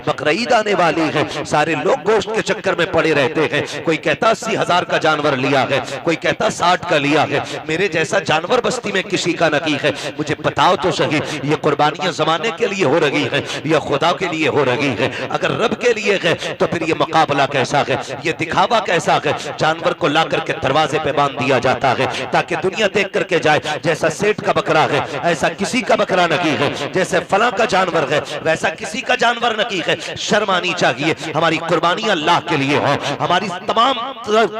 बकरा ईद आने वाली है, सारे लोग गोश्त के चक्कर में पड़े रहते हैं। कोई कहता 80,000 का जानवर लिया है, कोई कहता 60 का लिया है। मेरे जैसा जानवर बस्ती में किसी का नहीं है। मुझे बताओ तो सही, ये कुर्बानियां जमाने के लिए हो रही है या खुदा के लिए हो रही है? अगर रब के लिए है तो फिर ये मुकाबला कैसा है, ये दिखावा कैसा है? जानवर को ला करके दरवाजे पे बांध दिया जाता है ताकि दुनिया देख करके जाए जैसा सेठ का बकरा है ऐसा किसी का बकरा नहीं है, जैसे फला का जानवर है वैसा किसी का जानवर नहीं है। शर्म आनी चाहिए। हमारी कुर्बानी अल्लाह के लिए हो, हमारी तमाम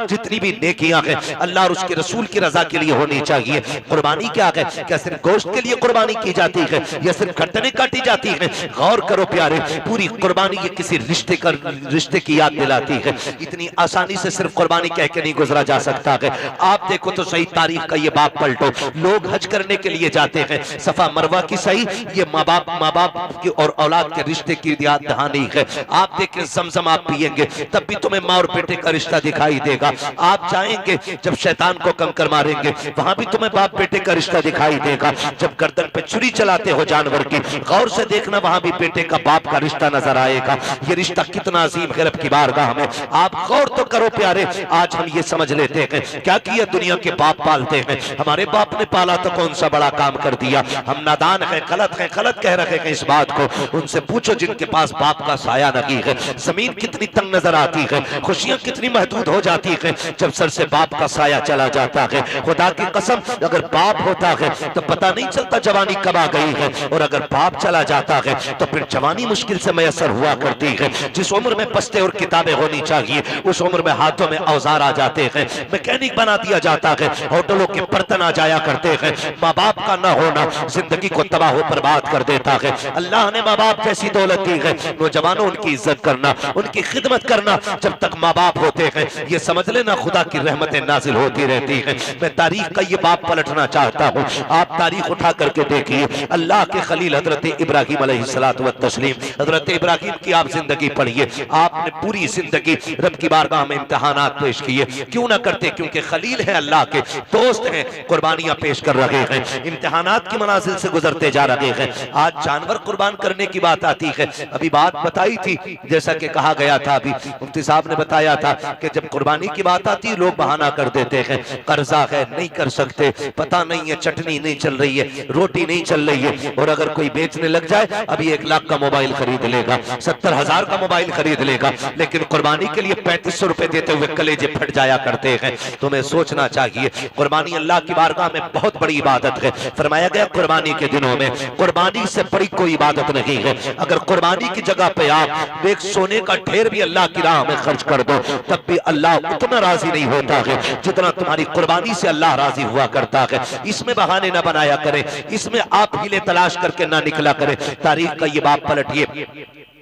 जितनी भी नेकियां हैं अल्लाह और उसके रसूल की रजा के लिए होनी चाहिए। कुर्बानी क्या है? क्या सिर्फ गोश्त के लिए कुर्बानी की जाती है या सिर्फ गर्दनें काटी जाती है? गौर करो प्यारे, पूरी कुर्बानी ये किसी रिश्ते की याद दिलाती है। इतनी आसानी से सिर्फ कुर्बानी कह के नहीं गुजरा जा सकता है। आप देखो तो सही तारीख का ये बाप पलटो, लोग हज करने के लिए जाते हैं, सफा मरवा की सही ये माँ बाप की और औलाद के रिश्ते की याद दहानी है। आप देखें जमजम आप पिएंगे तब भी तुम्हें माँ और बेटे का रिश्ता दिखाई देगा। आप जाएंगे जब शैतान को कंकर मारेंगे वहां भी तुम्हें बाप बेटे का रिश्ता दिखाई देगा। जब गर्दन पे छुरी चलाते हो जानवर की, गौर से देखना वहां भी बेटे का बाप का रिश्ता नजर आएगा। ये रिश्ता कितना अजीम है रब की बारगाह में। आप गौर तो करो प्यारे, आज हम ये समझ लेते हैं क्या किया दुनिया के बाप पालते हैं, हमारे बाप ने पाला तो कौन सा बड़ा काम कर दिया। हम नादान है, गलत कह रहे हैं इस बात को। उनसे पूछो जिनके पास बाप का साया नहीं है। जमीन कितनी तंग नजर आती है, खुशियां कितनी महदूद हो जाती है जब सर से बाप का साया चला जाता है। खुदा की कसम अगर बाप होता है तो पता नहीं चलता जवानी कब आ गई है, और अगर बाप चला जाता है तो फिर जवानी मुश्किल से मैसर हुआ करती है। जिस उम्र में पस्ते और किताबें होनी चाहिए उस उम्र में हाथों में औजार आ जाते हैं, मैकेनिक बना दिया जाता है, होटलों के बर्तन आ जाया करते हैं। माँ बाप का न होना जिंदगी को तबाह बर्बाद कर देता है। अल्लाह ने माँ बाप जैसी दौलत दी है, नौजवानों उनकी इज्जत करना, उनकी खिदमत करना। जब तक माँ बाप होते हैं ये समझ लेना खुदा की रहमतें नाजिल होती रहती हैं। मैं तारीख का ये बाप पलटना चाहता हूँ। आप तारीख उठा करके देखिए, अल्लाह के खलील हजरत इब्राहिम अलैहिस्सलातु व तस्लीम, हजरत इब्राहिम की आप जिंदगी पढ़िए। आपने पूरी जिंदगी रब की बारगाह में इम्तिहानात पेश किए, क्यों ना करते? क्योंकि खलील है, अल्लाह के दोस्त हैं, कुर्बानियां पेश कर रहे हैं, इम्तिहानात की मनाजिल से गुजरते जा रहे हैं। आज जानवर कुर्बान करने की बात आती है। अभी बात बताई थी, जैसा कि कहा गया था, अभी मुफ्ती साहब ने बताया था कि जब कुर्बानी की बात आती है लोग बहाना कर देते हैं, कर्जा है नहीं कर सकते, पता नहीं है चटनी नहीं चल रही है, रोटी नहीं चल रही है। और अगर कोई बेचने लग जाए अभी 1 लाख का मोबाइल खरीद लेगा, 70,000 का मोबाइल खरीद लेगा, लेकिन कुर्बानी के लिए 3500 रुपए देते हुए कलेजे फट जाया करते हैं। तुम्हें सोचना चाहिए कुर्बानी अल्लाह की बारगाह में बहुत बड़ी इबादत है। फरमाया गया कुर्बानी के दिनों में कुर्बानी से बड़ी कोई इबादत नहीं है। अगर कुर्बानी की जगह पे आप एक सोने का ढेर भी अल्लाह की राह में खर्च कर दो तब भी अल्लाह उतना राजी नहीं होता है जितना तुम्हारी कुर्बानी से अल्लाह राजी हुआ करता है। इसमें बहाने ना बनाया करें, इसमें आप हीले तलाश करके ना निकला करें। तारीख का ये बाप पलटिए,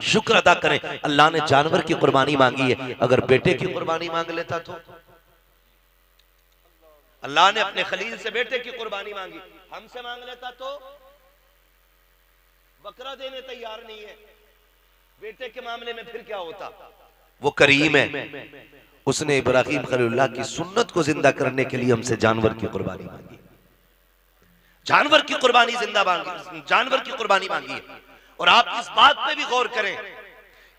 शुक्र अदा करें अल्लाह ने जानवर की कुर्बानी मांगी है। अगर बेटे की कुर्बानी मांग लेता तो अल्लाह ने अपने खलील से बेटे की कुर्बानी मांगी, हमसे मांग लेता तो बकरा देने तैयार नहीं है। बेटे के मामले में फिर क्या होता? वो करीम है, उसने इब्राहिम खलीलुल्लाह की सुन्नत को जिंदा करने के लिए हमसे जानवर की कुर्बानी मांगी, जानवर की कुर्बानी जिंदा मांगी, जानवर की कुर्बानी मांगी है। और आप इस बात पे भी गौर करें,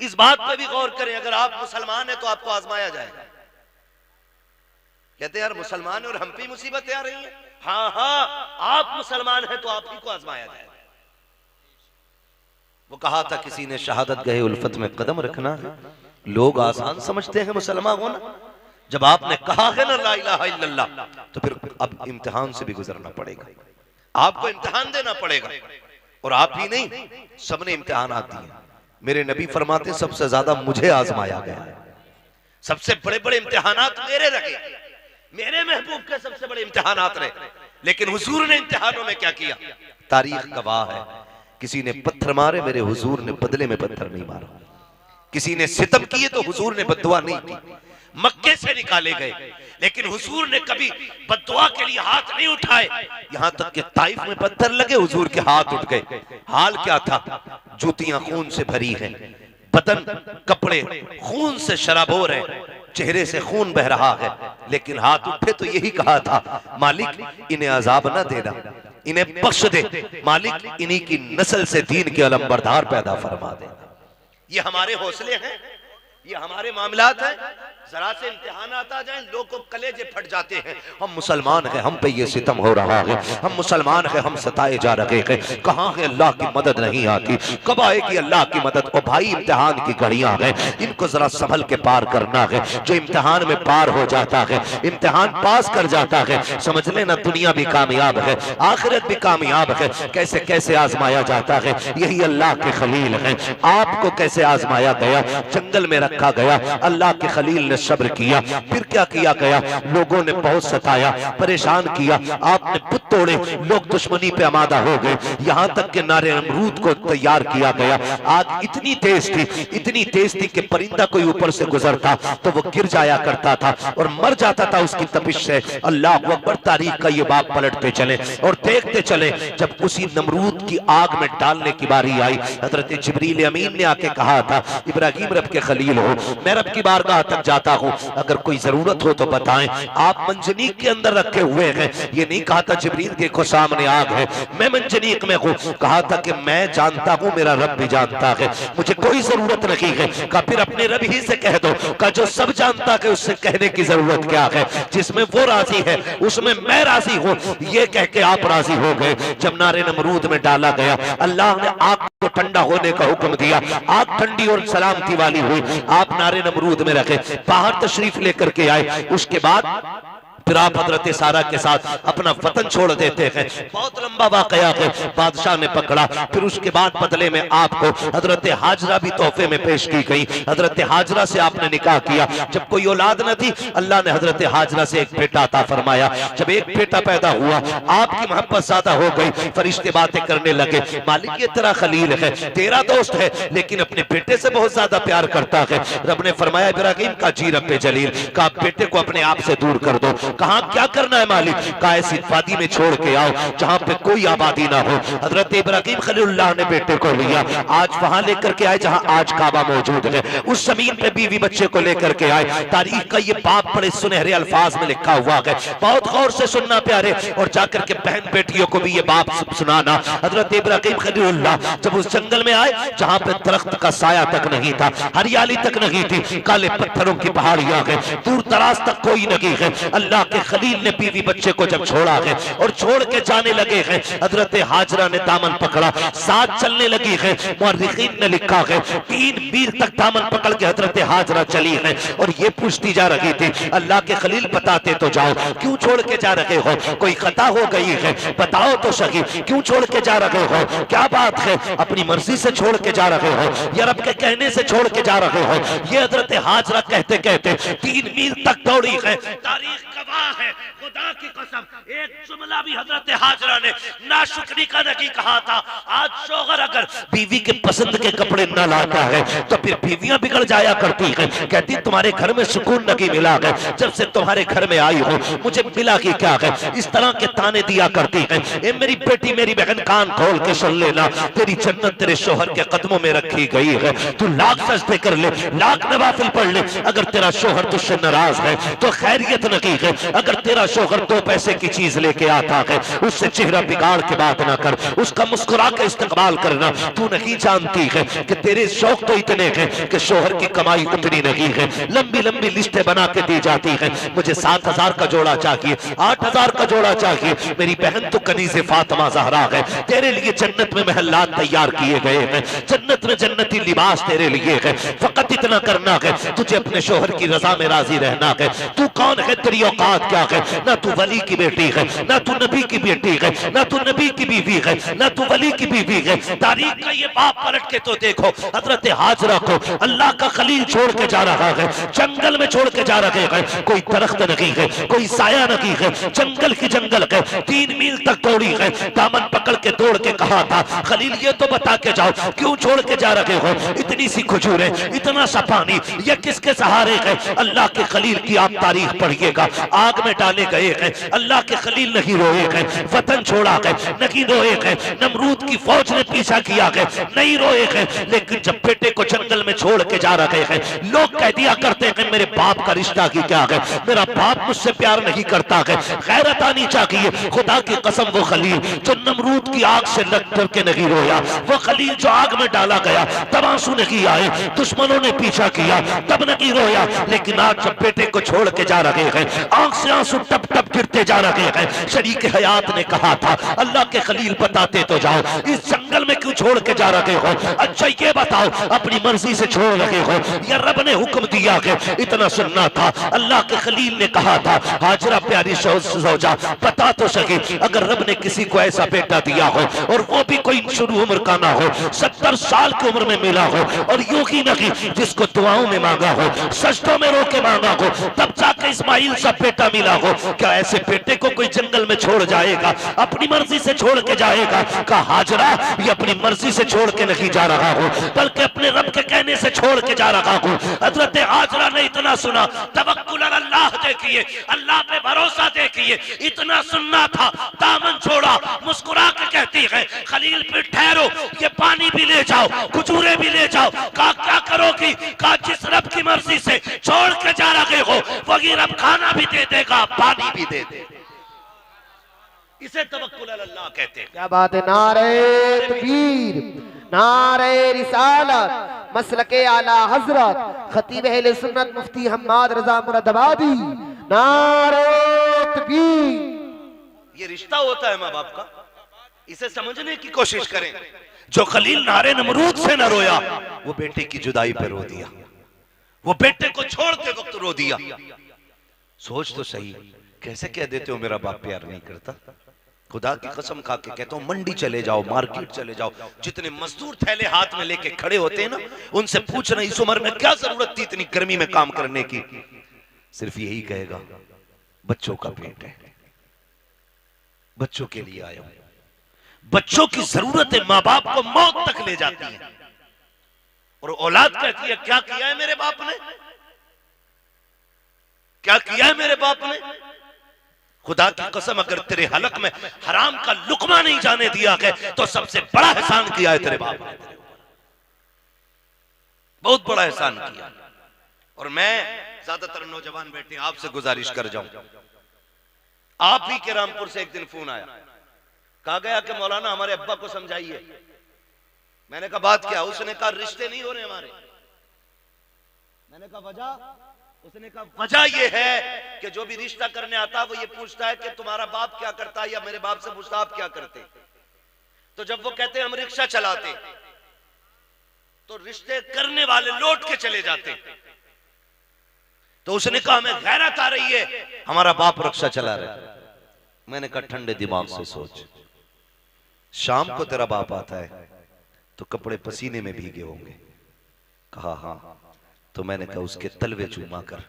इस बात पे भी गौर करें, अगर आप मुसलमान हैं तो आपको आजमाया जाएगा। कहते हैं यार मुसलमान और हम पे मुसीबतें आ रही हैं। हाँ हाँ, आप मुसलमान हैं तो आप ही को आजमाया जाएगा। वो कहा था किसी ने शहादत गए उल्फत में कदम रखना है। लोग आसान समझते हैं मुसलमान होना, जब आपने कहा है ना ला इलाहा इल्लल्लाह तो फिर अब इम्तिहान से भी गुजरना पड़ेगा, आपको इम्तिहान देना पड़ेगा। और आप ही नहीं, सबने इम्तिहान दिए। मेरे नबी फरमाते सबसे ज्यादा मुझे आजमाया गया, सबसे बड़े बड़े इम्तिहानात मेरे रहे, मेरे महबूब के सबसे बड़े इम्तिहानात रहे। लेकिन हुजूर ने इम्तिहानों में क्या किया? तारीख गवाह है, किसी ने पत्थर मारे मेरे हुजूर ने बदले में पत्थर नहीं मारा, किसी ने सितम किए तो हुजूर ने बद्दुआ नहीं की। मक्के से निकाले गए लेकिन हुजूर ने कभी बद्दुआ के लिए हाथ नहीं उठाए, यहां तक कि ताइफ में पत्थर लगे हुजूर के हाथ उठ गए। हाल क्या था? जूतियां खून से भरी हैं, बदन कपड़े खून से शराबोर है, चेहरे से खून बह रहा है, लेकिन हाथ उठे तो यही कहा था मालिक इन्हें अजाब न देना, इन्हें बख्श दे, मालिक इन्हीं की नस्ल से दीन के अलम बरदार पैदा फरमा दे। ये हमारे हौसले हैं, ये हमारे मामलात हैं। जरा से इम्तिहानात आ जाएं, लोगों को कलेजे फट जाते हैं। हम मुसलमान हैं, हम पे ये सितम हो रहा है, हम मुसलमान हैं, हम सताए जा रहे हैं, कहाँ है अल्लाह की मदद नहीं आती, कब आएगी अल्लाह की मदद। ओ भाई, इम्तिहान की घड़ियां हैं, इनको जरा संभल के पार करना है। जो इम्तिहान में पार हो जाता है, इम्तिहान पास कर जाता है, समझ लेना दुनिया भी कामयाब है, आखिरत भी कामयाब है। कैसे कैसे आजमाया जाता है, यही अल्लाह के खलील हैं। आपको कैसे आजमाया गया, जंगल में रखा गया, अल्लाह के खलील ने सब्र किया, फिर क्या किया गया, लोगों ने बहुत सताया, परेशान किया, आपने बुत तोड़े, लोग दुश्मनी पे आमादा हो गए, यहाँ तक के नारे अमरूद को तैयार किया गया। आग इतनी तेज थी कि परिंदा कोई ऊपर से गुजरता तो वो गिर जाया करता था और मर जाता था उसकी तपिश से। अल्लाह अकबर, तारीख का ये बाप पलटते चले और देखते चले। जब उसी नमरूद की आग में डालने की बारी आई, हजरत जिब्रील अमीन ने आके कहा था, इब्राहिम रब के खलील हो, मैं रब की बारगाह तक जाता हूँ, अगर कोई जरूरत हो तो बताएं। आप मंजनीक के अंदर रखे हुए हैं, ये नहीं कहा था जिब्रील देखो सामने आग है, मैं मंजनीक में हूँ, कहा था कि मैं जानता हूँ, मेरा रब भी जानता है, मुझे कोई जरूरत नहीं है। कहा फिर अपने रब ही से कह दो, कहा जो सब जानता है उससे कहने की जरूरत क्या है, जिसमें वो राजी है उसमें मैं राजी हूँ। ये कह के आप राजी हो गए। जब नारे नमरूद में डाला गया, अल्लाह ने आग को ठंडा होने का हुक्म दिया, आग ठंडी और सलामती वाली हुई। आप नारे नमरूद में रखे, बाहर तशरीफ लेकर के आए। उसके बाद फिर आप हजरत सारा के साथ अपना वतन छोड़ देते हैं। बहुत लंबा वाकया है, बादशाह ने पकड़ा। फिर उसके बाद बदले में आपको हजरत हाजरा भी तोहफे में पेश की गई। हजरत हाजरा से आपने निकाह किया। जब कोई औलाद न थी, अल्लाह ने हजरत हाजरा से एक बेटा अता फरमाया। जब एक बेटा पैदा हुआ, आपकी मोहब्बत ज्यादा हो गई, फरिश्ते बातें करने लगे, मालिक ये तेरा खलील है, तेरा दोस्त है, लेकिन अपने बेटे से बहुत ज्यादा प्यार करता है। रब ने फरमाया, इब्राहिम का जी रब जलील का बेटे को अपने आप से दूर कर दो। कहा क्या करना है मालिक, कहा ऐसी वादी में छोड़ के आओ जहां पे कोई आबादी ना हो। हजरत इब्राहिम खलीलुल्लाह ने बेटे को लिया, आज वहां लेकर के आए जहां आज काबा मौजूद है। उस जमीन पे बीवी बच्चे को लेकर के आए। तारीख का ये बाप बड़े सुनहरे अल्फाज में लिखा हुआ है, बहुत गौर से सुनना प्यारे, और जाकर के बहन बेटियों को भी ये बाप सुनाना। हजरत इब्राहिम खलीलुल्लाह जब उस जंगल में आए जहां पे दरख्त का साया तक नहीं था, हरियाली तक नहीं थी, काले पत्थरों की पहाड़ियां हैं, दूर दराज तक कोई नहीं है। अल्लाह के खलील ने बीवी बच्चे को जब छोड़ा है और छोड़ के जाने लगे हैं, हजरत हाजरा ने दामन पकड़ा, साथ चलने लगी है। मुअर्रिखीन ने लिखा है 3 मील तक दामन पकड़ के हजरत हाजरा चली है और ये पूछती जा रही थी, अल्लाह के खलील बताते तो जाओ, क्यों छोड़ के जा रहे हो, कोई खता हो गई है, बताओ तो सही, क्यों छोड़ के जा रहे हो, क्या बात है, अपनी मर्जी से छोड़ के जा रहे हो या रब के कहने से छोड़ के जा रहे हो। ये हजरत हाजरा कहते कहते 3 मील तक दौड़ी है। तारीख है, खुदा की कसम, एक जुमला भी हजरत हाजरा ने नाशुक्री का नहीं कहा था। आज शौहर अगर बीवी के पसंद के कपड़े न लाता है तो फिर बीवियां बिगड़ जाया करती हैं। कहती तुम्हारे घर में सुकून नहीं मिला है, जब से तुम्हारे घर में आई हो मुझे मिला कि क्या है, इस तरह के ताने दिया करती हैं। ए मेरी बेटी, मेरी बहन, कान खोल के सुन लेना, तेरी जन्नत तेरे शौहर के कदमों में रखी गई है। तू लाख सजदे कर ले, लाख नवाफिल पढ़ ले, अगर तेरा शौहर तुझसे नाराज है तो खैरियत नहीं है। अगर तेरा शौहर 2 पैसे की चीज लेके आता है, उससे चेहरा बिगाड़ के बात ना कर, उसका मुस्कुरा के इस्तेमाल करना। तू नहीं जानती है कि तेरे शौक तो इतने हैं कि शौहर की कमाई उतनी नहीं है। लंबी लंबी लिस्टें बना के दी जाती है, मुझे 7,000 का जोड़ा चाहिए, 8,000 का जोड़ा चाहिए। मेरी बहन तो कनीज़े फातिमा ज़हरा है, तेरे लिए जन्नत में महल्लात तैयार किए गए हैं, जन्नत में जन्नती लिबास तेरे लिए है। फकत इतना करना है, तुझे अपने शौहर की रजा में राजी रहना है। तू कौन है, तेरी औकात क्या है, ना तू वली की बेटी है, ना तू नबी की बेटी है, ना तू नबी की बीवी है, ना तू वली की बीवी है। तारीख का ये बाप पलट के तो देखो, हजरत हाजरा को अल्लाह का खलील छोड़ के जा रहा है, जंगल में छोड़ के जा रहे हैं, कोई दरख्त नहीं है, कोई साया नहीं है, जंगल की जंगल है। 3 मील तक दौड़ी है, दामन पकड़ के दौड़ के कहा था, खलील ये तो बता के जाओ क्यों छोड़ के जा रहे हो, इतनी सी खजूरें, इतना सा पानी, ये किसके सहारे है। अल्लाह के खलील की आप तारीख पढ़िएगा, आग में डाले गए गए हैं, अल्लाह के खलील नहीं रोए गए, वतन छोड़ा गए नहीं रोए गए, नमरूद की फौज ने पीछा किया गए नहीं रोए गए, लेकिन जब बेटे को जंगल में छोड़ के जा रहे हैं, लोग कह दिया करते हैं मेरे बाप का रिश्ता की क्या है, मेरा बाप मुझसे प्यार नहीं करता है, गैरत आनी चाहिए। खुदा की कसम वो खलील जो नमरूद की आग से लग करके नहीं रोया, वो खलील जो आग में डाला गया तब आंसू नहीं आए, दुश्मनों ने पीछा किया तब नहीं रोया, लेकिन आज जब बेटे को छोड़ के जा रहे हैं, आंख से आंसू टप टप गिरते जा रहे हैं। शरीक हयात ने कहा था अल्लाह के खलील बताते तो जाओ, इस जंगल में क्यों छोड़ के जा रहे हो? अच्छा ये बताओ अपनी मर्जी से छोड़ रहे हो या रब ने हुक्म दिया है? इतना सुनना था। अल्लाह के खलील ने कहा था हाजरा प्यारी सौजा बता तो सके, अगर रब ने किसी को ऐसा बेटा दिया हो और वो भी कोई शुरू उम्र का ना हो, 70 साल की उम्र में मिला हो, और यूं ही नहीं जिसको दुआओं में मांगा हो, सजदों में रो के मांगा हो, तब जाके इस्माइल सा बेटा मिला हो, क्या ऐसे बेटे को कोई जंगल में छोड़ जाएगा? अपनी मर्जी से छोड़ के जाएगा? कहा हाजरा ये अपनी मर्जी से छोड़ के नहीं जा रहा हूं, बल्कि अपने रब के कहने से छोड़ के जा रहा हूं। हजरत हाजरा ने इतना सुना, तवक्कुल अल्लाह देखिए, अल्लाह पे भरोसा देखिए, इतना सुनना था, दामन छोड़ा, मुस्कुरा के कहती है खलील पे ठहरो, ये पानी भी ले जाओ, खजूरें भी ले जाओ। कहा क्या करोगी? कहा जिस रब की मर्जी से छोड़ के जा रहे हो वही रब खाना भी दे देगा, पानी भी दे देगा। इसे तवक्कुल अल्लाह कहते हैं। क्या बात है। नारे तकबीर, नारे रिसालत, मसलके आला हजरत खतीब अहले सुन्नत मुफ्ती हम्माद रजा मुरादाबादी, नारे तकबीर। ये रिश्ता होता है माँ बाप का, इसे समझने की कोशिश करें। जो खलील नारे नमरूद से न रोया, वो बेटे की जुदाई पे रो दिया, वो बेटे को छोड़ते वक्त रो दिया। सोच तो सही, कैसे कह देते हो मेरा बाप प्यार नहीं करता? खुदा की कसम खा के कहता हूं, मंडी चले जाओ, मार्केट चले जाओ, जितने मजदूर थैले हाथ में लेके खड़े होते हैं ना, उनसे पूछना इस उम्र में क्या जरूरत थी इतनी गर्मी में काम करने की? सिर्फ यही कहेगा बच्चों का पेट है, बच्चों के लिए आया हूं। बच्चों की जरूरतें माँ बाप को मौत तक ले जाती है, और औलाद कहती है क्या किया है मेरे बाप ने, क्या किया है मेरे बाप ने? खुदा की कसम अगर तेरे हलक में हराम का लुकमा नहीं जाने दिया है तो सबसे बड़ा एहसान किया है तेरे बाप ने, बहुत बड़ा एहसान किया। और मैं ज्यादातर नौजवान बेटे आपसे गुजारिश कर जाऊं, आप ही के रामपुर से एक दिन फोन आया, कहा गया कि मौलाना हमारे अब्बा को समझाइए। मैंने कहा बात क्या? उसने कहा रिश्ते नहीं हो रहे हमारे। मैंने कहा वजह? उसने कहा वजह यह है कि जो भी रिश्ता करने आता है वो ये पूछता है कि तुम्हारा बाप क्या करता है, या मेरे बाप से पूछता आप क्या करते। तो जब वो कहते हैं हम रिक्शा चलाते, तो रिश्ते करने वाले लौट के चले जाते। तो उसने कहा हमें गैरत आ रही है, हमारा बाप रिक्शा चला रहा है। मैंने कहा ठंडे दिमाग से सोच, शाम को तेरा बाप आता है तो कपड़े पसीने में भीगे होंगे। कहा हाँ। तो मैंने कहा उसके तलवे चूमा कर,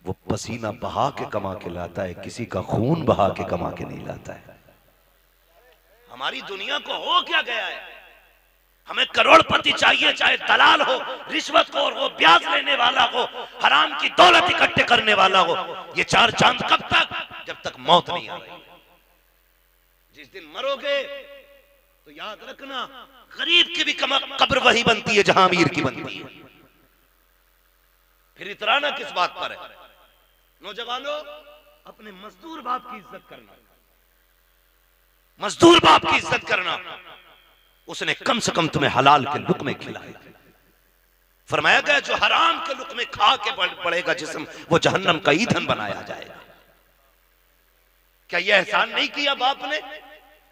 वो पसीना बहा के कमा के लाता है, किसी का खून बहा के कमा के नहीं लाता है। हमारी दुनिया को हो क्या गया है? हमें करोड़पति चाहिए, चाहे दलाल हो, रिश्वतखोर हो, ब्याज लेने वाला हो, हराम की दौलत इकट्ठे करने वाला हो। ये चार चांद कब तक? जब तक मौत नहीं आ रही। जिस दिन मरोगे तो याद रखना गरीब की भी कब्र वही बनती है जहां अमीर की बनती है। फिर इतराना किस बात पर है? नौजवानों, अपने मजदूर बाप की इज्जत करना, मजदूर बाप की इज्जत करना। उसने कम से कम तुम्हें हलाल के लुक़मे खिलाए। फरमाया गया जो हराम के लुक़मे खा के बढ़ेगा जिस्म, वो जहन्नम का ईंधन बनाया जाएगा। क्या यह एहसान नहीं किया बाप ने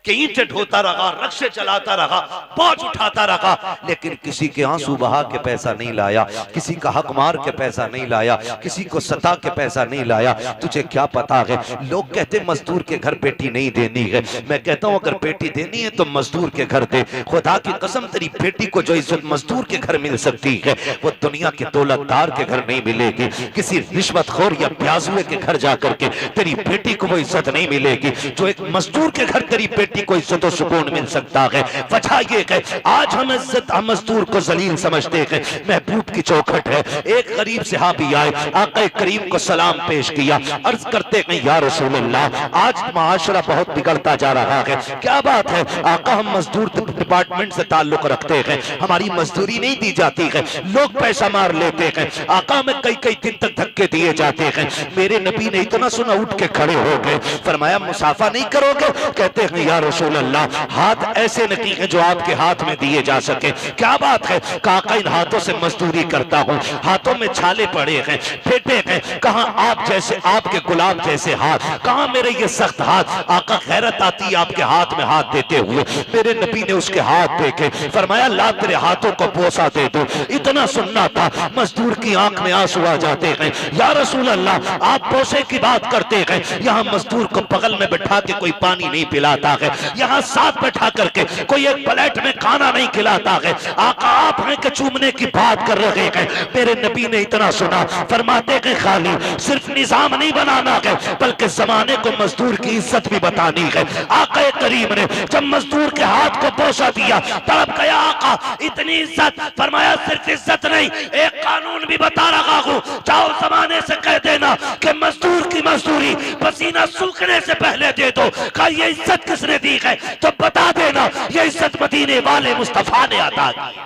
कि ईंटें ढोता रहा, रक्शे चलाता रहा, बोझ उठाता रहा, लेकिन किसी के आंसू बहा के पैसा नहीं लाया, किसी का हक मार के पैसा नहीं लाया, किसी को सता के पैसा नहीं लाया। तुझे क्या पता है? लोग कहते मजदूर के घर बेटी नहीं देनी है। मैं कहता हूं अगर बेटी देनी है तो मजदूर के घर दे। खुदा की कसम तेरी बेटी को जो इज्जत मजदूर के घर मिल सकती है वो दुनिया के दौलतदार के घर नहीं मिलेगी। किसी रिश्वतखोर या प्याजुए के घर जाकर के तेरी बेटी को वो इज्जत नहीं मिलेगी जो एक मजदूर के घर तेरी बेटी बेटी को इज्जत और सुकून मिल सकता है। वजह ये है आज हम इज्जत हम मजदूर को जलील समझते हैं। महबूब की चौखट है। एक गरीब सहाबी आए, आका करीम को सलाम पेश किया, अर्ज करते हैं या रसूल अल्लाह, आज माशरा बहुत बिगड़ता जा रहा है, क्या बात है? आका हम मजदूर डिपार्टमेंट से ताल्लुक रखते हैं, हमारी मजदूरी नहीं दी जाती है, लोग पैसा मार लेते हैं, आका हमें कई कई दिन तक धक्के दिए जाते हैं। मेरे नबी ने इतना सुना उठ के खड़े हो गए, फरमाया मुसाफा नहीं करोगे? कहते हैं या रसूल अल्लाह, हाथ ऐसे नहीं है जो आपके हाथ में दिए जा सके। क्या बात है? काका इन हाथों से मजदूरी करता हूँ, हाथों में छाले पड़े हैं, फेटे हैं, कहाँ आप जैसे आपके गुलाब जैसे हाथ, कहाँ मेरे ये सख्त हाथ। आका खैरत आती है आपके हाथ में हाथ देते हुए। मेरे नबी ने उसके हाथ देखे, फरमाया ला तेरे हाथों को बोसा दे दो। इतना सुनना था, मजदूर की आंख में आंसू आ जाते हैं। या रसूल अल्लाह, आप बोसे की बात करते हैं, यहाँ मजदूर को बगल में बैठा के कोई पानी नहीं पिलाता है, यहाँ साथ बैठा करके कोई एक प्लेट में खाना नहीं खिलाता है। आका आप हैं कि चूमने की बात कर रहे हैं। मेरे नबी ने इतना सुना, फरमाते हैं खाली सिर्फ निजाम नहीं बनाना है, बल्कि जमाने को मजदूर की इज्जत भी बतानी है। आका करीम ने जब मजदूर के हाथ को बोसा दिया, तड़प गया आका, इतनी इज्जत। फरमाया सिर्फ इज्जत नहीं, एक कानून भी बता रहा हूं, जाओ जमाने से कह देना कि मजदूर की मजदूरी पसीना सूखने से पहले दे दो। कहा ये इज्जत किसने दी है? तो बता देना ये इज्जत मदीने वाले मुस्तफा ने अता की।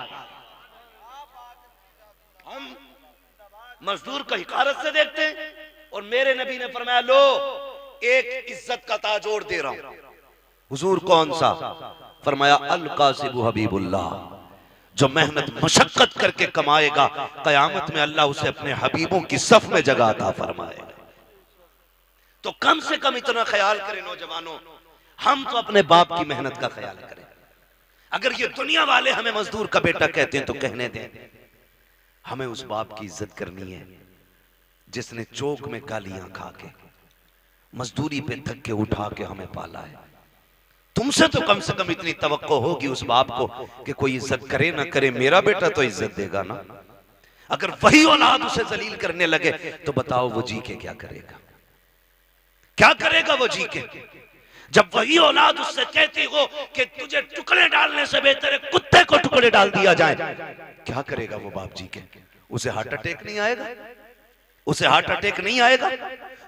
हम मजदूर को हिकारत से देखते हैं, और मेरे नबी ने फरमाया लो एक इज्जत का ताज और दे रहा हूं। हुजूर कौन सा? फरमाया अल कासिबु हबीबुल्लाह, जो मेहनत मशक्कत करके कमाएगा, कयामत में अल्लाह उसे अपने हबीबों की सफ में जगह अता फरमाएगा। तो कम से कम इतना ख्याल करें नौजवानों, हम तो अपने बाप की मेहनत का ख्याल करें। अगर ये दुनिया वाले हमें मजदूर का बेटा कहते हैं तो कहने दें, हमें उस बाप की इज्जत करनी है जिसने चौक में गालियां खा के, मजदूरी पे धक्के उठा के हमें पाला है। तुमसे तो कम से कम इतनी तवक्को होगी उस बाप को कि कोई इज्जत करे ना करे, मेरा बेटा तो इज्जत देगा ना। अगर वही औलाद उसे जलील करने लगे तो बताओ वो जी के क्या करेगा? क्या करेगा वो जी के? जब वही औलाद उससे कहती हो कि तुझे टुकड़े डालने से बेहतर है कुत्ते को टुकड़े डाल दिया जाए, क्या करेगा वो बाप जी के? उसे हार्ट अटैक नहीं आएगा? उसे हार्ट अटैक नहीं आएगा?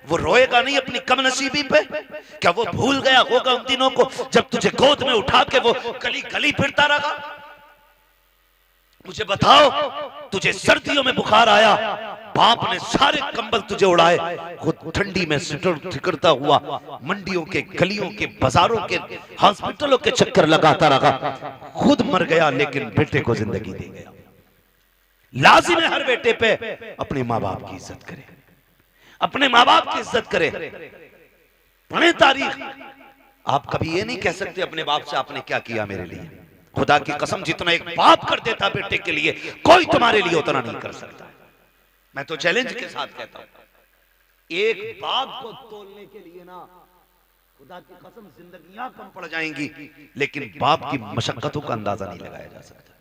वो रोएगा नहीं अपनी कमनसीबी पे? क्या वो भूल गया होगा उन दिनों को जब तुझे गोद में उठा के वो गली गली फिरता रहा? मुझे बताओ, तुझे सर्दियों में बुखार आया, बाप ने सारे कंबल तुझे उड़ाए, खुद ठंडी में ठिकरता हुआ मंडियों के, गलियों के, बाजारों के, हॉस्पिटलों के चक्कर लगाता रहा, खुद मर गया लेकिन बेटे को जिंदगी दे गया। लाजिम है हर बेटे पे अपने माँ बाप की इज्जत करे, अपने माँ बाप की इज्जत करे। पढ़े तारीख, आप कभी ये नहीं कह सकते अपने बाप से आपने क्या किया मेरे लिए। खुदा की कसम, जितना एक बाप कर देता बेटे के लिए, कोई तुम्हारे लिए उतना नहीं कर सकता। मैं तो चैलेंज के साथ कहता हूं, एक बाप को तोलने के लिए ना खुदा की कसम जिंदगियां कम पड़ जाएंगी, लेकिन बाप की मशक्कतों का अंदाजा नहीं लगाया जा सकता।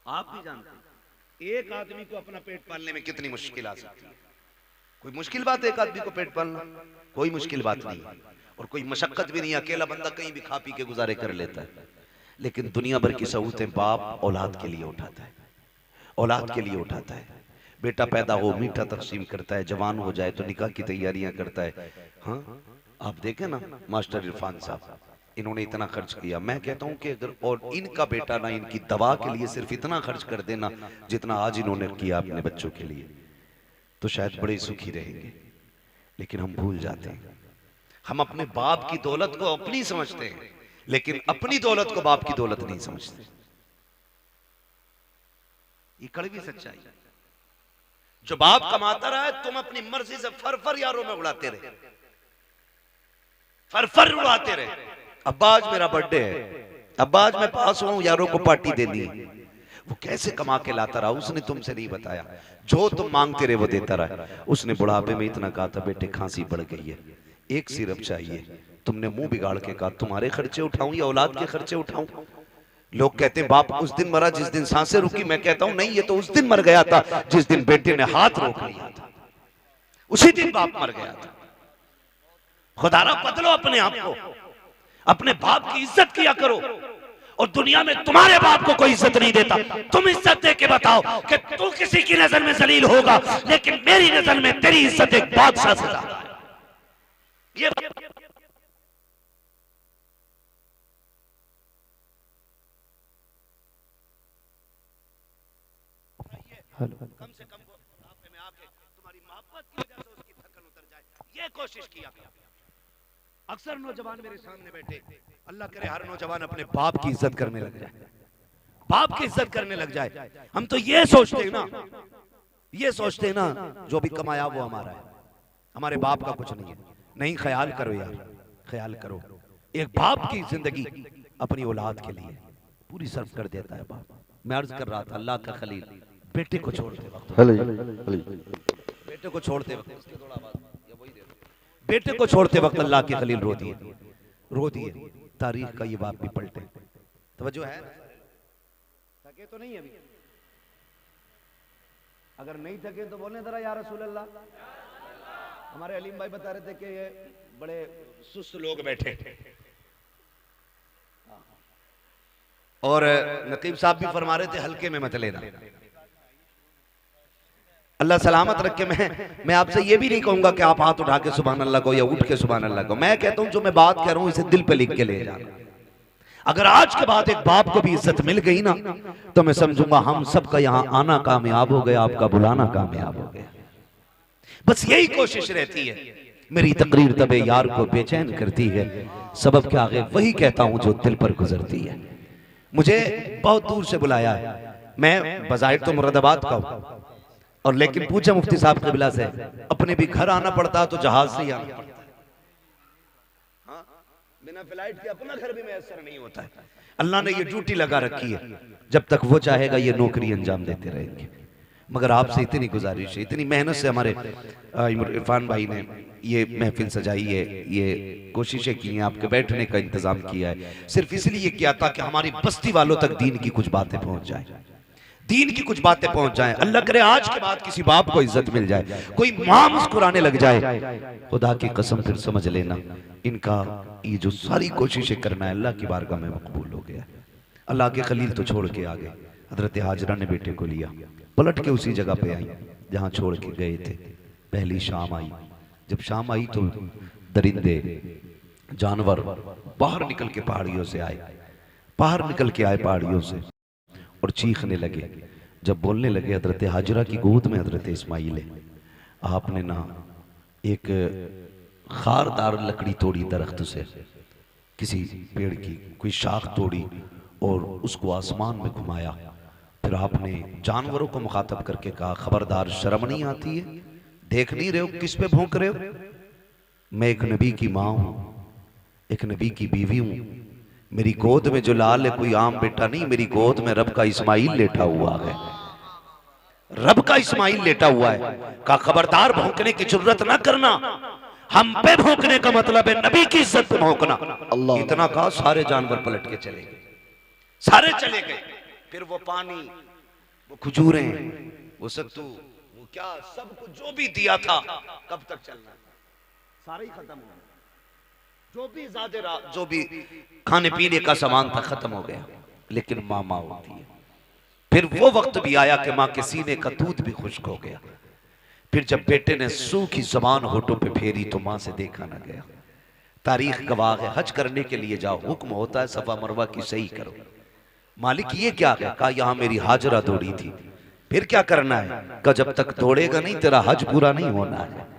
आप भी जानते हैं एक आदमी को अपना पेट पालने में कितनी मुश्किल आ सकती है। कोई मुश्किल बात है एक आदमी को पेट पालना? कोई मुश्किल बात नहीं है, और कोई मशक्कत भी नहीं। अकेला बंदा कहीं भी खा पी के गुजारे कर लेता है, लेकिन दुनिया भर की सहूलतें बाप औलाद के लिए उठाता है, औलाद के लिए उठाता है। बेटा पैदा हो मीठा तकसीम करता है, जवान हो जाए तो निकाह की तैयारियां करता है। हाँ, आप देखें ना मास्टर इरफान साहब, इन्होंने इतना खर्च किया। मैं कहता हूं कि अगर और इनका बेटा ना इनकी दवा के लिए सिर्फ इतना खर्च कर देना जितना आज इन्होंने किया अपने बच्चों के लिए, तो शायद बड़े सुखी रहेंगे। लेकिन हम भूल जाते हैं, हम अपने बाप की दौलत को अपनी समझते हैं, लेकिन अपनी दौलत को बाप की दौलत नहीं समझते। ये कड़वी सच्चाई। जो बाप कमाता रहा है, तुम अपनी मर्जी से फर यारों में उड़ाते रहे, फर उड़ाते रहे। अब्बा आज मेरा बर्थडे है, अब्बा आज मैं पास हूं, यारों को पार्टी देनी है। वो कैसे कमा के लाता रहा उसने तुमसे नहीं बताया। जो तुम मांगते रहे वो देता रहा। उसने बुढ़ापे में इतना कहा था, बेटे खांसी बढ़ गई है, एक सिरप चाहिए। तुमने मुंह बिगाड़ के कहा तुम्हारे खर्चे उठाऊं या औलाद के खर्चे उठाऊं? लोग कहते हैं बाप उस दिन मरा जिस दिन सांसें रुकी। मैं कहता हूं नहीं, ये तो उस दिन मर गया था जिस दिन बेटे ने हाथ रोक लिया था, उसी दिन बाप मर गया था। खुदारा बदलो अपने आप को, अपने बाप की इज्जत किया करो। और दुनिया में तुम्हारे बाप को कोई इज्जत नहीं देता, तुम इज्जत दे के बताओ कि तू किसी की नजर में जलील होगा, लेकिन मेरी नजर में तेरी इज्जत एक बादशाह से ज्यादा है। ये कम से कम बुढ़ापे में आके तुम्हारी मोहब्बत की वजह से उसकी थकन उतर जाए, ये कोशिश किया। अक्सर नौजवान मेरे सामने बैठे, अल्लाह करे हर नौजवान अपने बाप की इज्जत करने लग जाए, बाप की इज्जत करने लग जाए। हम तो ये सोचते हैं ना, ये सोचते हैं ना जो भी कमाया वो हमारा है, हमारे बाप का कुछ नहीं है। नहीं, ख्याल करो यार, ख्याल करो। एक बाप की जिंदगी अपनी औलाद के लिए पूरी सर्व कर देता है बाप। मैं अर्ज कर रहा था, अल्लाह का खलील बेटे को छोड़ते वक्त, बेटे को छोड़ते वक्त, बेटे को छोड़ते वक्त अल्लाह के खलील रो दिए, रो दिए। तारीख का ये बाप भी पलटे। तवज्जो है? थके तो नहीं अभी? अगर नहीं थके तो बोलने जरा या रसूल अल्लाह। हमारे अलीम भाई बता रहे थे कि ये बड़े सुस्त लोग बैठे, और नकीब साहब भी फरमा रहे थे हल्के में मत लेना। अल्लाह सलामत रखे। मैं आपसे ये भी नहीं कहूंगा कि आप हाथ उठा के सुभान अल्लाह को या उठ के सुभान अल्लाह को। मैं कहता हूं जो मैं बात कह रहा हूं इसे दिल पे लिख के ले जाना। अगर आज के बाद एक बाप को भी इज्जत मिल गई ना, तो मैं समझूंगा हम सबका यहां आना कामयाब हो गया, आपका बुलाना कामयाब हो गया। बस यही कोशिश रहती है। मेरी तकरीर तबे यार को बेचैन करती है, सबब के आगे वही कहता हूं जो दिल पर गुजरती है। मुझे बहुत दूर से बुलाया है, मैं बज़ाहिर तो मुरादाबाद का हूं, और लेकिन पूछा मुफ्ती साहब क़िबला से, अपने भी घर आना पड़ता तो जहाज से ही आना पड़ता है। हाँ, बिना फ्लाइट के अपना घर भी मैसर नहीं होता है। अल्लाह ने ये ड्यूटी लगा रखी है, जब तक वो चाहेगा ये नौकरी अंजाम देते रहेंगे। मगर आपसे इतनी गुजारिश है, इतनी मेहनत से हमारे इरफान भाई ने ये महफिल सजाई है, ये कोशिशें की हैं, आपके बैठने का इंतजाम किया है, सिर्फ इसलिए किया था कि हमारी बस्ती वालों तक दीन की कुछ बातें पहुंच जाए, दीन की कुछ बातें पहुंच जाएं। अल्लाह करे आज के बाद किसी बाप को इज्जत मिल जाए, कोई मां मुस्कुराने लग जाए, खुदा की कसम फिर समझ लेना इनका ये जो सारी कोशिशें करना है अल्लाह की बारगाह में मकबूल हो गया। अल्लाह के खलील तो छोड़ के आ गए, हजरत हाजरा ने बेटे को लिया, पलट के उसी जगह पे आई जहां छोड़ के गए थे। पहली शाम आई, जब शाम आई तो दरिंदे जानवर बाहर निकल के पहाड़ियों से आए, बाहर निकल के आए पहाड़ियों से और चीखने लगे। जब बोलने लगे, हजरत हाजरा की गोद में हजरत इस्माइल है। आपने ना एक खारदार लकड़ी तोड़ी दरख्त से, किसी पेड़ की कोई शाख तोड़ी और उसको आसमान में घुमाया। फिर आपने जानवरों को मुखातब करके कहा, खबरदार शर्म नहीं आती है? देख नहीं रहे हो किस पे भौंक रहे हो? मैं एक नबी की माँ हूं, एक नबी की बीवी हूं। मेरी गोद में जो लाल है कोई आम बेटा नहीं, मेरी गोद में रब का इस्माइल लेटा हुआ है, रब का इस्माइल लेटा हुआ है। का खबरदार भौंकने की जरूरत ना करना, हम पे भौंकने का मतलब है नबी की इज्जत पे भौंकना। इतना कहा, सारे जानवर पलट के चले गए, सारे चले गए। फिर वो पानी, वो खजूरें, वो सत्तू, वो क्या सब कुछ जो भी दिया था, कब तक चलना, सारे ही खत्म हो गए। जो भी खाने पीने का सामान था खत्म हो गया। लेकिन माँ होती है। फिर वो वक्त भी आया कि माँ के सीने का दूध भी खुश्क हो गया। फिर जब बेटे ने सूखी जबान होठों पे फेरी तो माँ से देखा ना गया। तारीख गवाह है, हज करने के लिए जाओ, हुक्म होता है सफा मरवा की सही करो। मालिक ये क्या है? कहा यहाँ मेरी हाजरा दौड़ी थी। फिर क्या करना है? कहा जब तक दौड़ेगा नहीं तेरा हज पूरा नहीं होना है,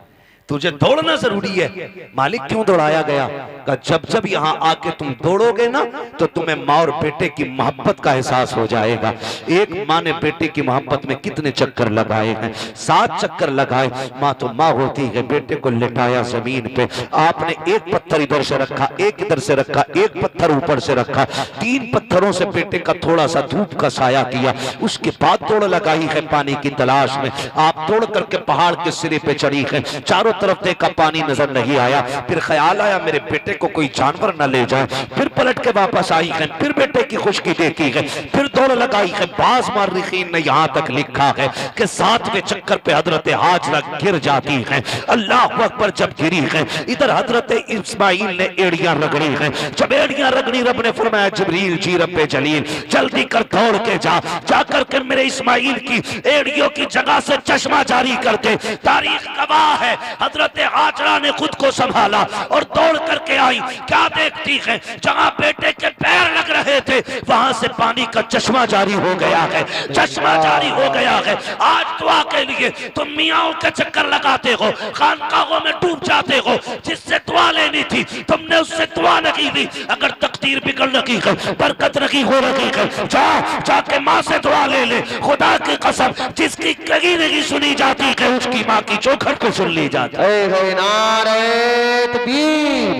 तुझे दौड़ना जरूरी है। मालिक क्यों दौड़ाया गया? कहा जब जब यहाँ आके तुम दौड़ोगे ना तो तुम्हें माँ और बेटे की मोहब्बत का एहसास हो जाएगा। एक माँ ने बेटे की मोहब्बत में कितने चक्कर लगाए हैं? 7 चक्कर लगाए। माँ तो माँ होती है। बेटे को लेटाया जमीन पे, आपने एक पत्थर इधर से रखा, एक इधर से रखा, एक पत्थर ऊपर से रखा, 3 पत्थरों से बेटे का थोड़ा सा धूप का साया किया। उसके बाद दौड़ लगाई है पानी की तलाश में। आप दौड़ करके पहाड़ के सिरे पे चढ़ी है, चारों तरफ देखा, पानी नजर नहीं आया। फिर ख्याल आया मेरे बेटे को कोई जानवर न ले जाए। फिर पलट के वापस आई है, फिर बेटे की खुशकी देखी है, फिर दौड़ लगाई है। बाज मार्रिखीन ने यहाँ तक लिखा है कि 7वें चक्कर पे हजरत हाजरा गिर जाती है। अल्लाह अकबर, जब गिरी है इधर हजरत इस्माइल ने एड़ियां रगड़ी है। जब एड़ियां रगड़ी, रब ने फरमाया जिब्रील जी रब्बे जलील जल्दी कर दौड़ के जाकर के मेरे इस्माइल की एड़ियों की जगह से चश्मा जारी करके। तारीख गवाह है, हजरत हाजरा ने खुद को संभाला और दौड़ करके आई। क्या देखती है, जहां बेटे के पैर लग रहे थे वहां से पानी का चश्मा जारी हो गया है, चश्मा जारी हो गया है। आज दुआ के लिए तुम मियाओं के चक्कर लगाते हो, खानकाहों में डूब जाते हो। जिससे दुआ लेनी थी तुमने उससे दुआ नहीं ली। अगर तकदीर बिगड़ रखी है, बरकत नहीं हो रही है, जाके माँ से दुआ ले ले। खुदा की कसम, जिसकी कहीं नहीं सुनी जाती है उसकी माँ की चौखट को सुन ली जाती है। नारे तकबीर,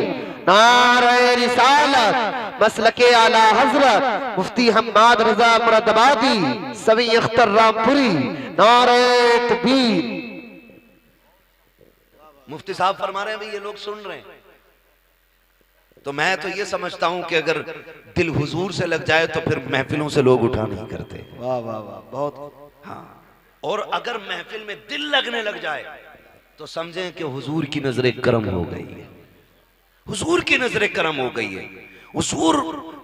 नारे रिसालत, मसलके आला हजरत मुफ्ती हम्माद रजा मुरादाबादी, सवी अख्तर रामपुरी। नारे तकबीर। मुफ्ती साहब फरमा रहे हैं भाई, ये लोग सुन रहे हैं। तो मैं तो ये समझता हूं कि अगर दिल हुजूर से लग जाए तो फिर महफिलों से लोग उठा नहीं करते। वाह वाह वाह, बहुत। हाँ, और अगर महफिल में दिल लगने लग जाए तो समझें कि हुजूर की नजर करम हो गई है, हुजूर की नजर करम हो गई है। हुजूर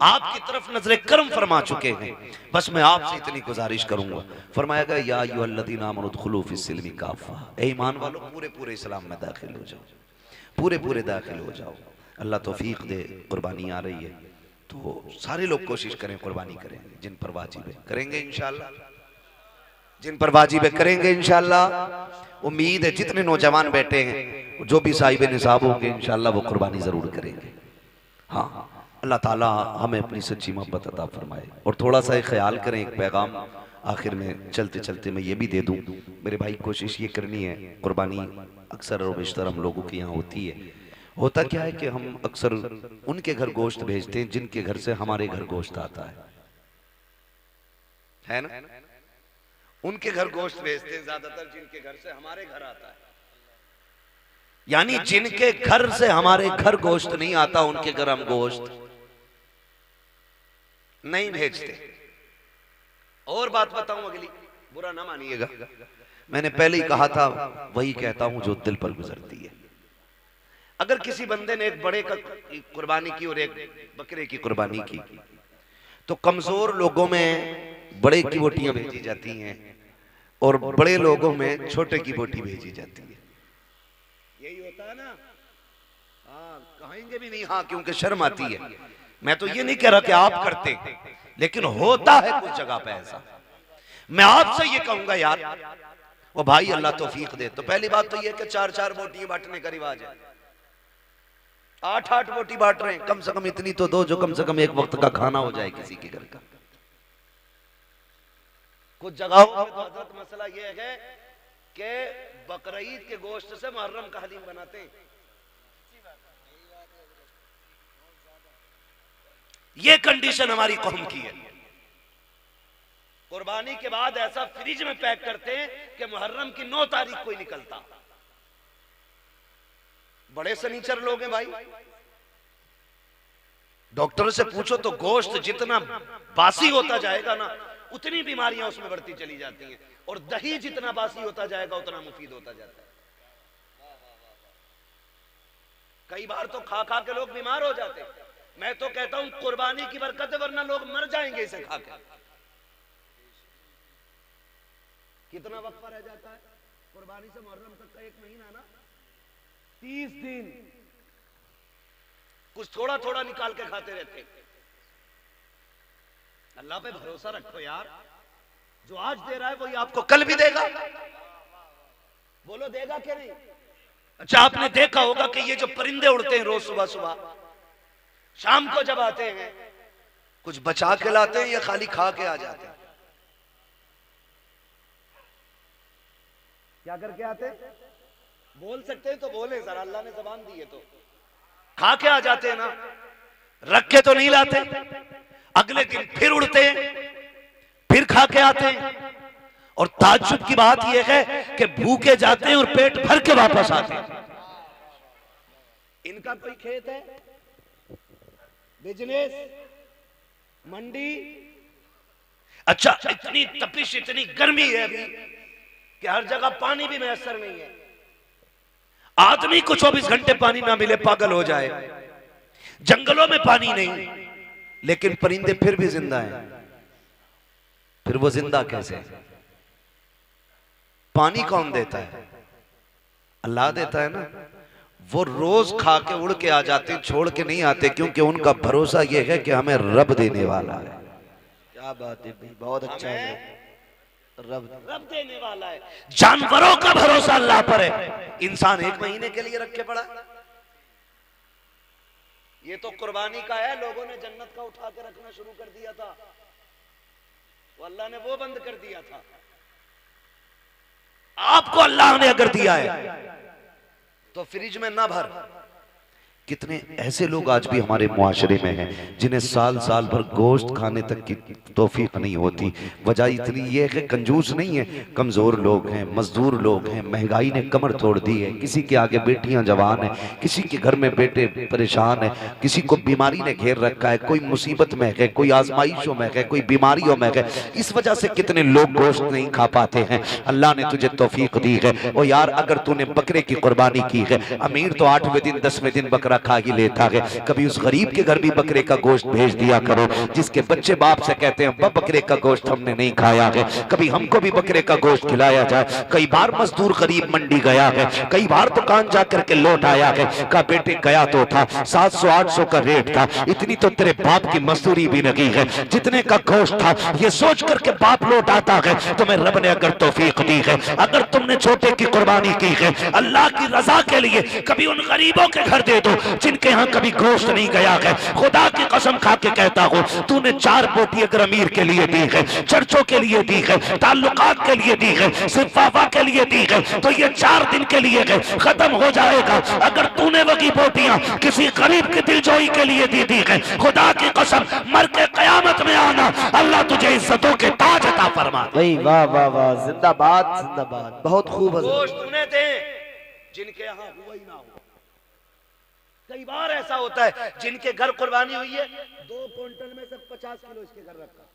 आपकी तरफ नजर करम फरमा चुके हैं। बस मैं आपसे इतनी गुजारिश करूंगा, फरमाया गया या अय्युहल्लज़ीना आमनू उदखुलू फिस्सिल्मी काफ़ा, ए ईमान वालों पूरे पूरे इस्लाम में दाखिल हो जाओ, पूरे पूरे दाखिल हो जाओ। अल्लाह तौफीक दे। कुर्बानी आ रही है तो सारे लोग कोशिश करें, कुर्बानी करें। जिन पर वाजिब है करेंगे इंशाअल्लाह, जिन पर वाजिब है करेंगे इंशाअल्लाह। उम्मीद है जितने नौजवान बैठे हैं, जो भी साहिब निसाब होंगे इंशाअल्लाह वो कुर्बानी जरूर करेंगे। हाँ, अल्लाह ताला हमें अपनी सच्ची मोहब्बत अता फरमाए। और थोड़ा सा एक ख्याल करें, एक पैगाम आखिर में चलते चलते मैं ये भी दे दूं। मेरे भाई कोशिश ये करनी है, कुर्बानी अक्सर और बेशतर हम लोगों के यहाँ होती है। होता क्या है कि हम अक्सर उनके घर गोश्त भेजते हैं जिनके घर से हमारे घर गोश्त आता है ना। उनके घर गोश्त भेजते हैं ज्यादातर जिनके घर से हमारे घर आता है। यानी जिनके घर से हमारे घर गोश्त नहीं आता उनके घर हम गोश्त नहीं भेजते। और बात बताऊं अगली, बुरा ना मानिएगा, मैंने पहले ही कहा था, वही कहता हूं जो दिल पर गुजरती है। अगर किसी बंदे ने एक बड़े का कुर्बानी की और एक बकरे की कुर्बानी की तो कमजोर लोगों में बड़े की बोटियां भेजी जाती हैं और बड़े लोगों में छोटे की बोटी भेजी जाती है। यही होता है ना। हाँ, कहेंगे भी नहीं हाँ, क्योंकि शर्म आती है। मैं तो ये नहीं कह रहा कि आप करते, लेकिन होता है कुछ जगह पे ऐसा। मैं आपसे ये कहूंगा यार, वो भाई अल्लाह तौफीक दे। तो पहली बात तो ये कि 4-4 बोटियां बांटने का रिवाज है, 8-8 बोटी बांट रहे हैं। कम से कम इतनी तो दो जो कम से कम एक वक्त का खाना हो जाए किसी के घर का। कुछ जगहों पे तो हजरत मसला ये है कि बकरीद के गोश्त से मुहर्रम का हलीम बनाते हैं। ये कंडीशन हमारी कौम की है। कुर्बानी के बाद ऐसा फ्रिज में पैक करते हैं कि मुहर्रम की 9 तारीख को ही निकलता। बड़े सनीचर लोग हैं भाई। डॉक्टर से पूछो तो गोश्त जितना बासी होता जाएगा ना उतनी बीमारियां उसमें बढ़ती चली जाती हैं, और दही जितना बासी होता जाएगा उतना मुफीद होता जाता है। कई बार तो खा खा के लोग बीमार हो जाते हैं। मैं तो कहता हूं कुर्बानी की बरकत है, वरना लोग मर जाएंगे इसे खा के। कितना वक्त रह जाता है कुर्बानी से मुहर्रम तक का? 1 महीना ना, 30 दिन कुछ थोड़ा थोड़ा निकाल के खाते रहते। अल्लाह पे भरोसा रखो यार, जो आज दे रहा है वही आपको कल भी देगा। बोलो देगा क्या नहीं? अच्छा, आपने देखा होगा कि ये जो परिंदे उड़ते हैं रोज सुबह सुबह, शाम को जब आते हैं कुछ बचा के लाते हैं या खाली खा के आ जाते हैं? क्या करके आते हैं? बोल सकते हैं तो बोले जरा, अल्लाह ने ज़बान दी है तो। खा के आ जाते हैं ना, रख के तो नहीं लाते। अगले दिन फिर उड़ते हैं, फिर खा के आते हैं। और ताज्जुब की बात यह है कि भूखे जाते हैं और पेट भर के वापस आते हैं। इनका कोई खेत है, बिजनेस, मंडी। अच्छा, इतनी तपिश, इतनी गर्मी है अभी कि हर जगह पानी भी मैसर नहीं है। आदमी को 24 घंटे पानी ना मिले पागल हो जाए। जंगलों में पानी नहीं, लेकिन परिंदे फिर भी जिंदा हैं। फिर वो जिंदा कैसे? पानी कौन देता है? अल्लाह देता है ना। वो रोज खा के उड़ के आ जाते, छोड़ के नहीं आते, क्योंकि उनका भरोसा ये है कि हमें रब देने वाला है। क्या बात है भाई, बहुत अच्छा है। रब देने वाला है। जानवरों का भरोसा अल्लाह पर है। इंसान 1 महीने के लिए रख के पड़ा। ये तो कुर्बानी का है। लोगों ने जन्नत का उठा के रखना शुरू कर दिया था, तो अल्लाह ने वो बंद कर दिया था। आपको अल्लाह ने अगर दिया है तो फ्रिज में ना भर। कितने ऐसे लोग आज भी हमारे मुआशरे में हैं जिन्हें साल साल भर गोश्त खाने तक की तौफीक नहीं होती। वजह इतनी ये है कि कंजूस नहीं है, कमज़ोर लोग हैं, मजदूर लोग हैं, महंगाई ने कमर तोड़ दी है। किसी के आगे बेटियां जवान हैं, किसी के घर में बेटे परेशान है, किसी को बीमारी ने घेर रखा है, कोई मुसीबत में है, कोई आजमाइशों में है, कोई बीमारियों में है। इस वजह से कितने लोग गोश्त नहीं खा पाते हैं। अल्लाह ने तुझे तौफीक दी है। ओ यार, अगर तूने बकरे की कुर्बानी की है, अमीर तो 8वें दिन 10वें दिन बकरा खा ही लेता है। कभी उस गरीब के घर भी बकरे का गोश्त भेज दिया करो, जिसके बच्चे बाप से कहते हैं बकरे का गोश्त हमने नहीं खाया है। कभी हमको भी बकरे का गोश्त खिलाया जाए। कई बार मजदूर गरीब मंडी गया है, कई बार दुकान जाकर के लौट आया है, का बेटे गया तो था 700-800 का रेट था, इतनी तो तेरे बाप की मजदूरी भी नहीं है जितने का गोश्त था। ये सोच करके बाप लौट आता है, तुम्हें रब ने अगर तौफीक दी है, अगर तुमने छोटे की कुर्बानी की है अल्लाह की रजा के लिए, कभी उन गरीबों के घर दे दो जिनके यहाँ कभी गोश्त नहीं गया है। खुदा की कसम खा के कहता हूँ, तूने 4 बोटी अगर अमीर के लिए दी है, चर्चों के लिए दी है, ताल्लुकात के लिए दी है, सिर्फ वाफा के लिए दी है, तो ये 4 दिन के लिए है, खत्म हो जाएगा। अगर तूने वही बोटियां किसी गरीब की दिलजोई के लिए दी है, खुदा की कसम मर के कयामत में आना, अल्लाह तुझे इज्जतों के ताज अता फरमा। वाह वाह वाह, जिंदाबाद जिंदाबाद, बहुत खूब। गोश्त उन्हें दे जिनके यहाँ हुआ ही ना हो। कई बार ऐसा होता है जिनके घर कुर्बानी हुई है, 2 क्विंटल में से 50 किलो इसके घर रखा,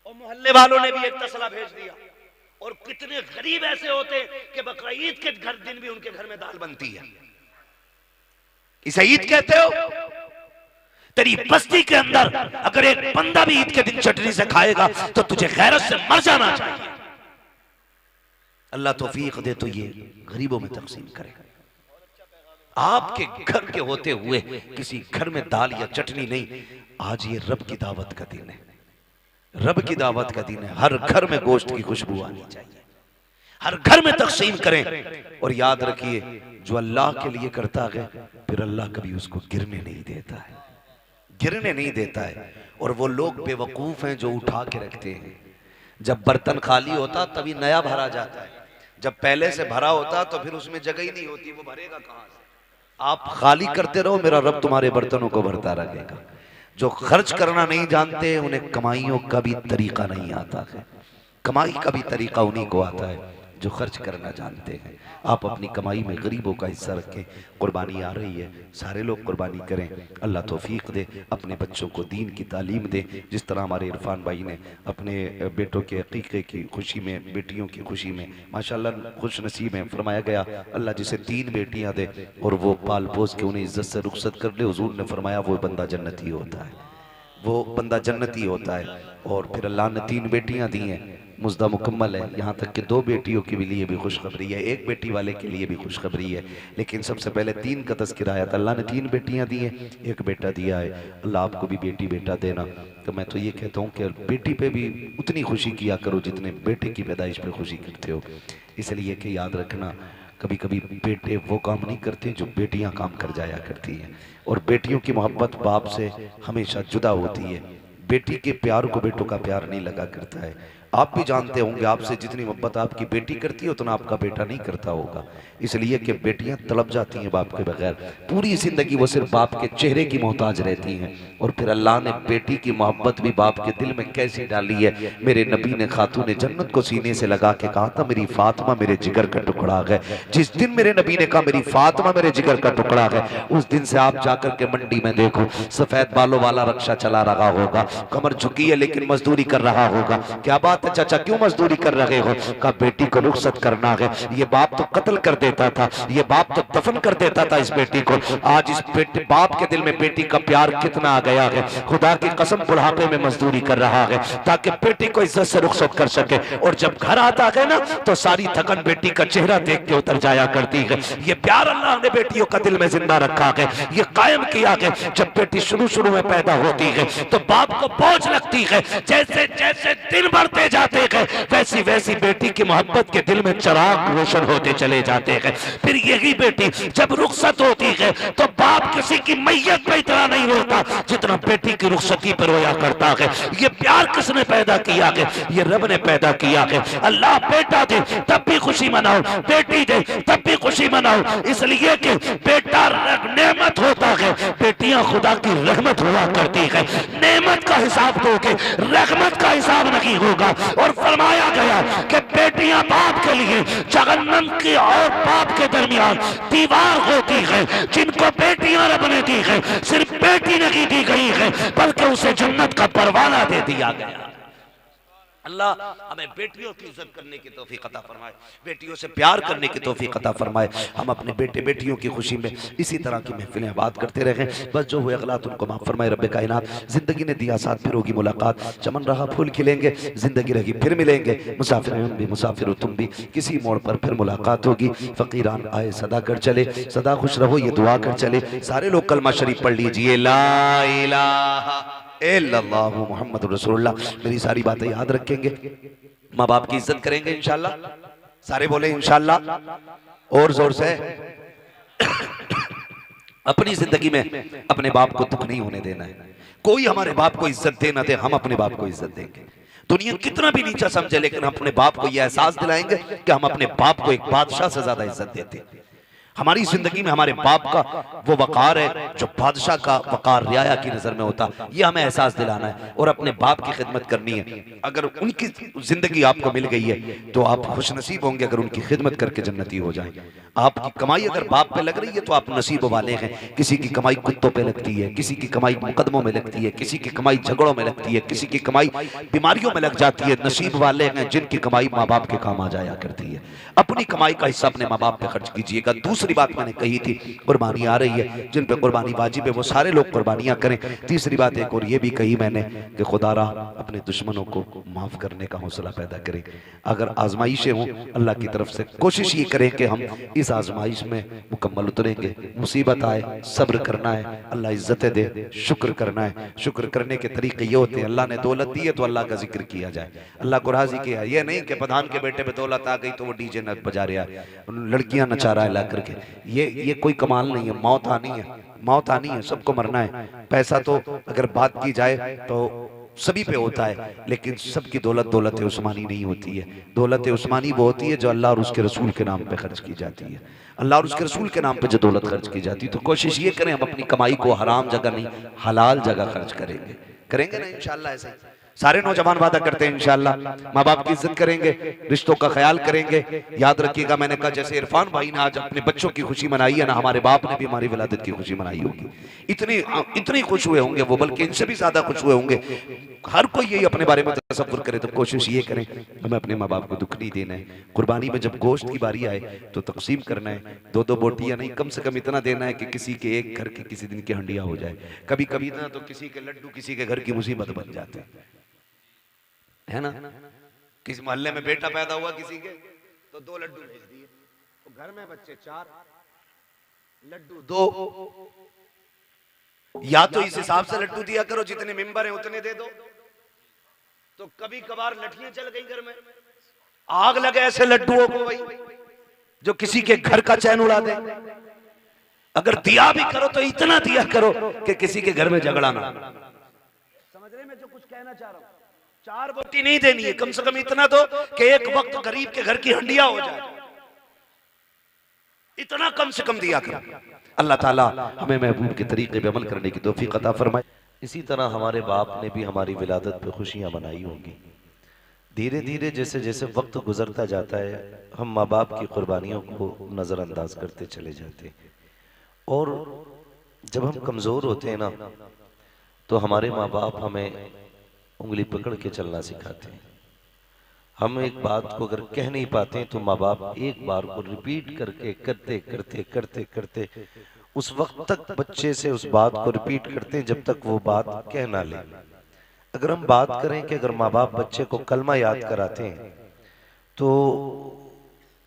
और मोहल्ले वालों ने भी एक तसला भेज दिया। और कितने गरीब ऐसे होते कि बकरा ईद के घर दिन भी उनके घर में दाल बनती है। इसे ईद कहते हो? तेरी बस्ती के अंदर अगर एक बंदा भी ईद के दिन चटनी से खाएगा तो तुझे गैरत से मर जाना चाहिए। अल्लाह तौफीक दे तो ये गरीबों में तकसीम करेगा। आपके घर के होते हुए किसी घर में दाल या चटनी नहीं। आज ये रब की दावत का दिन है, रब की दावत का दिन है। हर घर में गोश्त की खुशबू आनी चाहिए, हर घर में तकसीम करें। और याद रखिए, जो अल्लाह के लिए करता है फिर अल्लाह कभी उसको गिरने नहीं देता है, गिरने नहीं देता है। और वो लोग बेवकूफ हैं जो उठा के रखते हैं। जब बर्तन खाली होता तभी नया भरा जाता है, जब पहले से भरा होता तो फिर उसमें जगह ही नहीं होती, वो भरेगा कहां से? आप खाली करते रहो, मेरा रब तुम्हारे बर्तनों को भरता रहेगा। जो खर्च करना नहीं जानते उन्हें कमाइयों का भी तरीका नहीं आता है। कमाई का भी तरीका उन्हीं को आता है जो खर्च करना जानते हैं। आप अपनी कमाई में गरीबों का हिस्सा रखें। कुर्बानी आ रही है, सारे लोग कुर्बानी करें। अल्लाह तौफीक दे, अपने बच्चों को दीन की तालीम दे। जिस तरह हमारे इरफान भाई ने अपने बेटों के अकीक़े की खुशी में, बेटियों की खुशी में माशाल्लाह खुश नसीब है। फरमाया गया अल्लाह जिसे 3 बेटियां दे और वो पाल पोस के उन्हें इज्जत से रुखसत कर ले, हुजूर ने फरमाया वो बंदा जन्नती होता है, वो बंदा जन्नती होता है। और फिर अल्लाह ने 3 बेटियां दी हैं, मुज्दा मुकम्मल है। यहाँ तक कि 2 बेटियों के लिए भी खुशखबरी है, 1 बेटी वाले के लिए भी खुशखबरी है। लेकिन सबसे पहले 3 का तज़किरा आया था। अल्लाह ने 3 बेटियां दी हैं, 1 बेटा दिया है। अल्लाह आपको भी बेटी बेटा देना। तो मैं तो ये कहता हूँ कि बेटी पे भी उतनी खुशी किया करो जितने बेटे की पैदाइश पे खुशी करते हो। इसलिए कि याद रखना, कभी कभी बेटे वो काम नहीं करते जो बेटियां काम कर जाया करती हैं। और बेटियों की मोहब्बत बाप से हमेशा जुदा होती है। बेटी के प्यार को बेटों का प्यार नहीं लगा करता है। आप भी जानते होंगे आपसे जितनी मोहब्बत आपकी बेटी करती है उतना आपका बेटा नहीं करता होगा, इसलिए कि बेटियां तड़प जाती हैं बाप के बगैर। पूरी जिंदगी वो सिर्फ बाप के चेहरे की मोहताज रहती हैं। और फिर अल्लाह ने बेटी की मोहब्बत भी बाप के दिल में कैसी डाली है। मेरे नबी ने खातून जन्नत को सीने से लगा के कहा था मेरी फातिमा मेरे जिगर का टुकड़ा है। जिस दिन मेरे नबी ने कहा मेरी फातिमा मेरे जिगर का टुकड़ा है, उस दिन से आप जाकर के मंडी में देखो सफेद बालों वाला रक्षा चला रहा होगा, कमर झुकी है लेकिन मजदूरी कर रहा होगा। क्या बात है चाचा, क्यों मजदूरी कर रहे हो? कहा बेटी को रुखसत करना है। ये बाप तो कत्ल कर देता था, ये बाप तो दफन कर देता था इस बेटी को। आज इस बेटे बाप के दिल में बेटी का प्यार कितना आ गया है। खुदा की कसम बुढ़ापे में मजदूरी कर रहा है ताकि बेटी को इज्जत से रुखसत कर सके। और जब घर आता है ना तो सारी थकन बेटी का चेहरा देख के उतर जाया करती है। ये प्यार अल्लाह ने बेटियों का दिल में जिंदा रखा है, ये कायम किया है। जब बेटी शुरू शुरू में पैदा होती है तो बाप को बोझ लगती है, जैसे जैसे दिन बढ़ते जाते हैं वैसी वैसी बेटी की मोहब्बत के दिल में चिराग रोशन होते चले जाते हैं। फिर यही बेटी जब रुखसत होती है तो बाप किसी की मैयत पे इतना नहीं रोता जितना बेटी की रुखसती पर रोया करता है। ये प्यार किसने पैदा किया है? ये रब ने पैदा किया है। अल्लाह बेटा दे तब भी खुशी मनाओ, बेटी दे तब भी खुशी मनाओ, इसलिए कि बेटा नेमत होता है, बेटियां खुदा की रहमत हुआ करती है। नेमत का हिसाब दोगे, रहमत का हिसाब नहीं होगा। और फरमाया गया कि बेटियां बाप के लिए जहन्नम की और बाप के दरमियान दीवार होती है। जिनको बेटियां रब ने दी है, सिर्फ बेटी नहीं दी गई है बल्कि उसे जन्नत का परवाना दे दिया गया। अल्लाह हमें बेटियों की इज्जत करने की तौफीक अता फरमाए, बेटियों से प्यार करने की तौफीक अता फरमाए। हम अपने बेटे बेटियों की खुशी में इसी तरह की महफिलें आबाद करते रहें। बस जो हुए गलत उनको माफ फरमाए रब्बे कायनात। जिंदगी ने दिया साथ, फिर होगी मुलाकात, चमन रहा फूल खिलेंगे, जिंदगी रही फिर मिलेंगे। मुसाफिर हम भी मुसाफिर तुम भी, किसी मोड़ पर फिर मुलाकात होगी। फकीरान आए सदा कर चले, सदा खुश रहो ये दुआ कर चले। सारे लोग कलमा शरीफ पढ़ लीजिए, ला इलाहा इल्लल्लाहु मुहम्मद रसूलुल्लाह। मेरी सारी बातें याद रखेंगे, माँ बाप की इज्जत करेंगे इंशाल्लाह। सारे बोले इंशाल्लाह और जोर से। अपनी जिंदगी में अपने बाप को दुख नहीं होने देना है। कोई हमारे बाप को इज्जत दे ना दे, हम अपने बाप को इज्जत देंगे। दुनिया कितना भी नीचा समझे लेकिन अपने बाप को यह एहसास दिलाएंगे कि हम अपने बाप को एक बादशाह से ज्यादा इज्जत देते हैं। हमारी जिंदगी में हमारे बाप का वो वकार है जो बादशाह का वकार रियाया की नजर में होता, ये हमें एहसास दिलाना है और अपने बाप की खिदमत करनी है। अगर उनकी जिंदगी आपको मिल गई है तो आप खुशनसीब होंगे अगर उनकी खिदमत करके जन्नती हो जाएं। आपकी कमाई अगर बाप पे लग रही है तो आप नसीब वाले हैं। किसी की कमाई कुत्तों पे लगती है, किसी की कमाई मुकदमों में लगती है, किसी की कमाई झगड़ों में लगती है, किसी की कमाई बीमारियों में लग जाती है। नसीब वाले हैं जिनकी कमाई माँ बाप के काम आ जाया करती है। अपनी कमाई का हिस्सा अपने माँ बाप पे खर्च कीजिएगा। दूसरी बात मैंने कही थी, कुर्बानी आ रही है, जिन पे कुर्बानी वाजिब है वो सारे लोग कुर्बानियां करें। तीसरी बात एक और ये भी कही मैंने कि खुदारा अपने दुश्मनों को माफ करने का हौसला पैदा करें। अगर आजमाइशें हों अल्लाह की तरफ से, कोशिश ये करें कि हम इस आजमाइश में मुकम्मल उतरेंगे। मुसीबत आए सब्र करना है, अल्लाह इज्जतें दे शुक्र करना है। शुक्र करने के तरीके ये होते हैं, अल्लाह ने दौलत दी है तो अल्लाह का जिक्र किया जाए, अल्लाह को राजी किया। ये नहीं कि प्रधान के बेटे पे दौलत आ गई तो वो डीजे न बजा रहा है, लड़कियां नचा रहा है ला करके, ये कोई कमाल नहीं है। मौत आनी है, मौत आनी है, सबको मरना है। पैसा तो अगर बात की जाए तो सभी पे होता है लेकिन सबकी दौलत दौलत उस्मानी नहीं होती है। दौलत उस्मानी वो होती है जो अल्लाह और उसके रसूल के नाम पे खर्च की जाती है। अल्लाह और उसके रसूल के नाम पे जो दौलत खर्च की जाती है तो कोशिश ये करें हम अपनी कमाई को हराम जगह नहीं हलाल जगह खर्च करेंगे ना इंशाल्लाह। ऐसे सारे नौजवान वादा करते हैं इंशाल्लाह माँ बाप की इज्जत करेंगे, रिश्तों का ख्याल करेंगे। याद रखिएगा मैंने कहा जैसे इरफान भाई ने आज अपने बच्चों की खुशी मनाई है ना, हमारे बाप ने भी हमारी विलादत की खुशी मनाई होगी। इतनी खुश हुए होंगे वो, बल्कि इनसे भी ज्यादा खुश हुए होंगे। हर कोई यही अपने बारे में तसव्वुर करे तो कोशिश ये करें हमें अपने माँ बाप को दुख नहीं देना है। कुर्बानी में जब गोश्त की बारी आए तो तकसीम करना है, दो बोटियां नहीं, कम से कम इतना देना है कि किसी के एक घर की किसी दिन की हंडिया हो जाए। कभी कभी ना तो किसी के लड्डू किसी के घर की मुसीबत बन जाते है ना। किसी मोहल्ले में बेटा पैदा हुआ किसी के तो 2 लड्डू भेज दिए, तो घर में बच्चे 4, लड्डू 2। या तो इस हिसाब से लड्डू दिया करो जितने मेंबर हैं उतने दे दो। तो कभी कभार लठियां चल गई घर में, आग लगे ऐसे लड्डुओं को भाई जो किसी के घर का चैन उड़ा दे। अगर दिया भी करो तो इतना दिया करो कि किसी के घर में झगड़ा ना। समझ रहे मैं जो कुछ कहना चाह रहा हूं। 4 रोटी नहीं देनी है, कम से कम इतना दो कि एक वक्त गरीब के घर की हंडिया हो जाए, इतना कम से कम दिया करो। अल्लाह ताला हमें महबूब के तरीके पे अमल करने की तौफीक अता फरमाए। इसी तरह हमारे बाप ने भी हमारी विलादत पे खुशियां मनाई होंगी। धीरे धीरे जैसे जैसे वक्त गुजरता जाता है हम माँ बाप की कुर्बानियों को नज़रअंदाज करते चले जाते हैं, और जब हम कमज़ोर होते हैं ना तो हमारे माँ बाप हमें उंगली पकड़ के चलना सिखाते हैं। हम एक बात को अगर कह नहीं पाते तो माँ बाप एक बार को रिपीट करके करते करते करते करते उस वक्त तक बच्चे से उस बात को रिपीट करते हैं जब तक वो बात कह ना ले। अगर हम बात करें कि अगर माँ बाप बच्चे को कलमा याद कराते हैं तो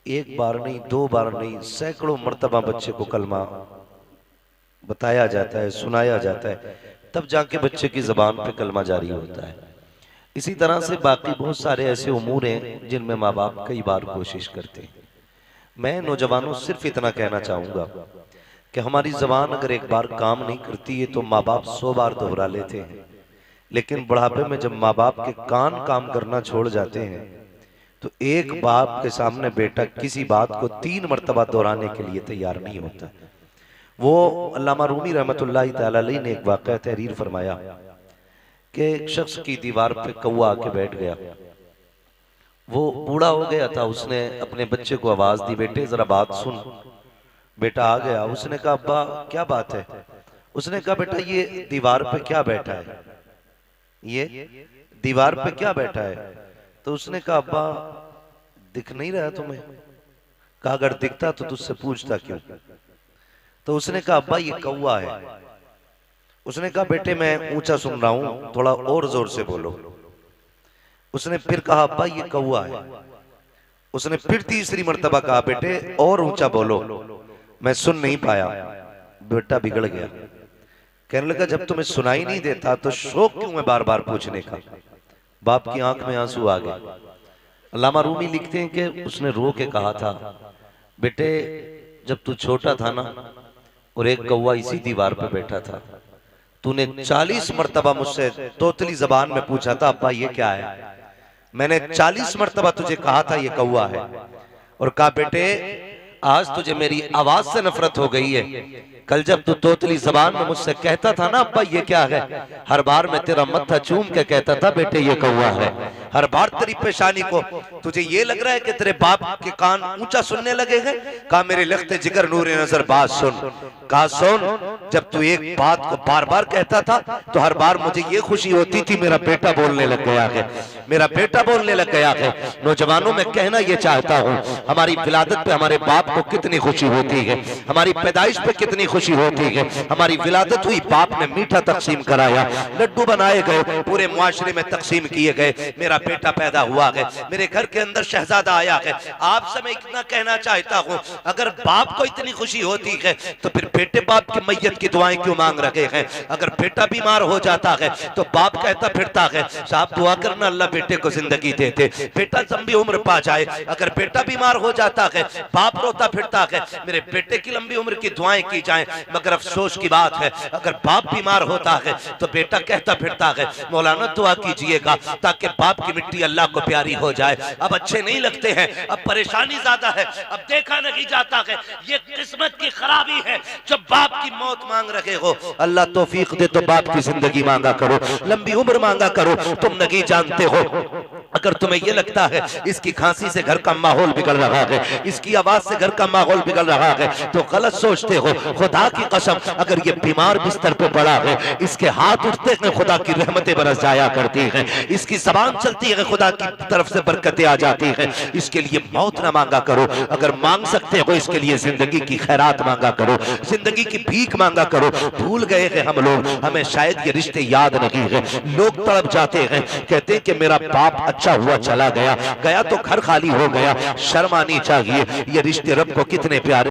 एक बार नहीं, 2 बार नहीं, सैकड़ों मर्तबा बच्चे को कलमा बताया जाता है, सुनाया जाता है, तब जाके बच्चे की जबान पे कलमा जारी होता है। इसी तरह से बाकी बहुत सारे ऐसे उमूर हैं जिनमें माँ बाप कई बार कोशिश करते हैं। मैं नौजवानों सिर्फ इतना कहना चाहूंगा कि हमारी जबान अगर एक बार काम नहीं करती है तो माँ बाप 100 बार दोहरा लेते हैं, लेकिन बुढ़ापे में जब माँ बाप के कान काम करना छोड़ जाते हैं तो एक बाप के सामने बेटा किसी बात को 3 मरतबा दोहराने के लिए तैयार नहीं होता। वो अल्लामा रूमी रहमतुल्लाहि तआला अलैह ने एक वाक़या तहरीर फरमाया कि एक शख्स की दीवार पे कौवा आके बैठ गया। वो बूढ़ा हो गया था, उसने अपने बच्चे को आवाज दी, बेटे जरा बात सुन। बेटा आ गया, उसने कहा अब्बा क्या बात है? उसने कहा बेटा ये दीवार पे क्या बैठा है, ये दीवार पे क्या बैठा है? तो उसने कहा अब्बा दिख नहीं रहा तुम्हें? कहा अगर दिखता तो तुझसे पूछता क्यों? तो उसने कहा अब्बा ये कौवा है। उसने कहा बेटे मैं ऊंचा सुन रहा हूं, थोड़ा और जोर से बोलो। उसने फिर कहा अब्बा ये कौवा है। उसने फिर तीसरी मर्तबा कहा बेटे और ऊंचा बोलो, मैं सुन नहीं पाया। बेटा बिगड़ गया, कहने लगा जब तुम्हें सुनाई नहीं देता तो शौक क्यों है बार बार पूछने का? बाप की आंख में आंसू आ गए। अल्लामा रूमी लिखते हैं कि उसने रो के कहा था बेटे जब तू छोटा था ना और एक कौवा इसी दीवार पे बैठा था, तूने 40 मर्तबा मुझसे तोतली जबान में पूछा था अब्बा ये क्या है? मैंने 40 मर्तबा तुझे कहा था ये कौवा है, और कहा बेटे आज तुझे मेरी आवाज से नफरत हो गई है। कल जब तू तोतली जबान में मुझसे कहता था ना अब्बा ये क्या है, हर बार मैं तेरा मत्था चूम के कहता था बेटे ये कौवा है। हर बार तेरी पेशानी को तुझे ये लग रहा है कि तेरे बाप के कान ऊंचा सुनने लगे हैं? कहा मेरे लख्ते जिगर नूर नजर बात सुन। कहा सुन, जब तू एक बात को बार बार कहता था तो हर बार मुझे ये खुशी होती थी मेरा बेटा बोलने लग गया है, मेरा बेटा बोलने लग गया है। नौजवानों में कहना ये चाहता हूँ हमारी विलादत पे हमारे बाप को कितनी खुशी होती है, हमारी पैदाइश पे कितनी खुशी होती है। हमारी विलादत हुई, बाप ने मीठा तकसीम कराया, लड्डू बनाए गए, पूरे मुआशरे में तकसीम किए गए, मेरा बेटा पैदा हुआ है, मेरे घर के अंदर शहजादा आया है। आपसे मैं इतना कहना चाहता हूँ अगर बाप को इतनी खुशी होती है तो फिर बेटे बाप की मैयत की दुआएं क्यों मांग रहे हैं? अगर बेटा बीमार हो जाता है तो बाप कहता फिरता है साहब दुआ करना अल्लाह बेटे को जिंदगी दे दे, बेटा लंबी उम्र पा जाए। अगर बेटा बीमार हो जाता है बाप रोता फिरता है मेरे बेटे की लंबी उम्र की दुआएं की जाएं। मगर अफसोस की बात है अगर बाप बीमार होता है तो बेटा कहता फिरता है मौलाना दुआ कीजिएगा ताकि बाप की मिट्टी अल्लाह को प्यारी हो जाए। अब अच्छे नहीं लगते हैं, अब परेशानी ज्यादा है, अब देखा नहीं जाता है। ये किस्मत की खराबी है जब बाप की मौत मांग रहे हो। अल्लाह तौफीक दे तो बाप की जिंदगी मांगा करो, लंबी उम्र मांगा करो। तुम नहीं जानते हो अगर तुम्हें यह लगता है इसकी खांसी से घर का माहौल बिगड़ रहा है, इसकी आवाज से घर का माहौल बिगड़ रहा है तो गलत सोचते हो। खुदा की कसम अगर ये बीमार बिस्तर पे पड़ा है इसके हाथ उठते हैं खुदा की रहमतें बरस जाया करती हैं, इसकी जबान चलती है खुदा की तरफ से बरकतें आ जाती हैं। इसके लिए मौत ना मांगा करो, अगर मांग सकते हो इसके लिए जिंदगी की खैरात मांगा करो, जिंदगी की भीख मांगा करो। भूल गए हैं हम लोग, हमें शायद ये रिश्ते याद नहीं है। लोग तड़प जाते हैं, कहते हैं कि मेरा बाप अच्छा हुआ चला गया, गया तो घर खाली हो गया। शर्म आनी चाहिए, ये रिश्ते रब को कितने प्यारे